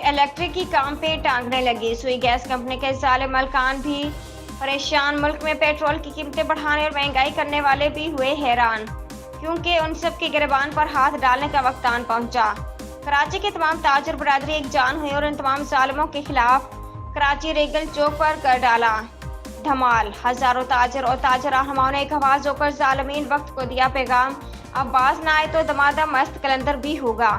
Electric की काम पे टांगने लगी। सुई गैस कंपनी के जालिम मालिकान भी परेशान। मुल्क में पेट्रोल की कीमतें बढ़ाने और महंगाई करने वाले भी हुए हैरान, क्योंकि उन सब के गिरबान पर हाथ डालने का वक्त आन पहुंचा। कराची के तमाम ताजर बरादरी एक जान हुई और इन तमाम जालिमों के खिलाफ कराची रेगल चौक पर कर डाला धमाल। हजारों ताजर और ताजर रहनुमाओं ने एक आवाज होकर जालिमीन वक्त को दिया पैगाम, अब बाज ना आए तो दमादा मस्त कलंदर भी होगा।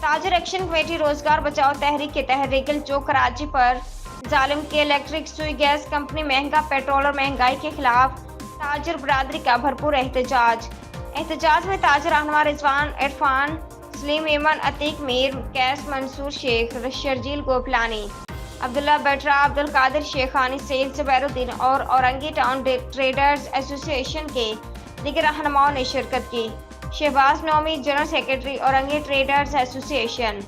ताजर एक्शन कमेटी रोजगार बचाओ तहरीक के तहत रेगल चौक कराची पर जालिम के इलेक्ट्रिक सुई गैस कंपनी, महंगा पेट्रोल और महंगाई के खिलाफ ताजर बरादरी का भरपूर एहतजाज में ताजर रहनुमा रिजवान, इरफान, सलीम, एमन, अतीक, मीर, कैस, मंसूर शेख, शर्जील गोपलानी, अब्दुल्ला बटरा, अब्दुल कादिर शेखानी, सेल, जुबैरुद्दीन और औरंगी टाउन ट्रेडर्स एसोसिएशन के दीगर रहनुमाओं ने शिरकत की। Shahbaz Naumi, general secretary, Orangi traders association.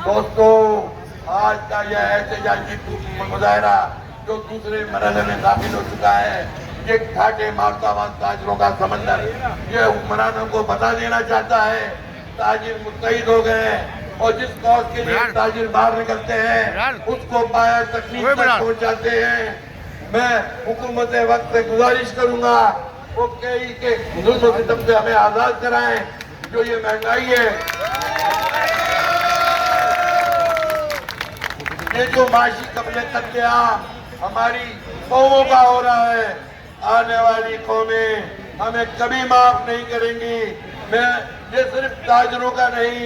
दोस्तों, आज का यह एहतजाजी मुजाहरा जो दूसरे मरहले में दाखिल हो चुका है, ये घाटे मार्तावान ताजरों का समंदर ये हुक्मरानों को बता देना चाहता है ताजिर मुत्तहिद हो गए हैं और जिस कौज के लिए ताजिर बाहर निकलते हैं उसको पाया तकलीफ तक पहुंचाते हैं। मैं हुकूमत वक्त से गुजारिश करूंगा वो कई के जुल्म सितम से हमें आजाद कराएं। जो ये महंगाई है, ये जो माशी कबले कत्लेआम हमारी कौमों का हो रहा है, आने वाली कौमें हमें कभी माफ नहीं करेंगी। मैं ये सिर्फ ताजरों का नहीं,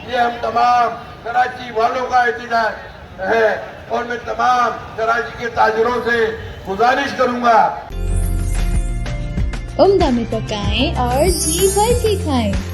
ये हम तमाम कराची वालों का एहतजाज है और मैं तमाम कराची के ताजरों से गुजारिश करूंगा उम्दा में पकाएं और जी भर के खाएं।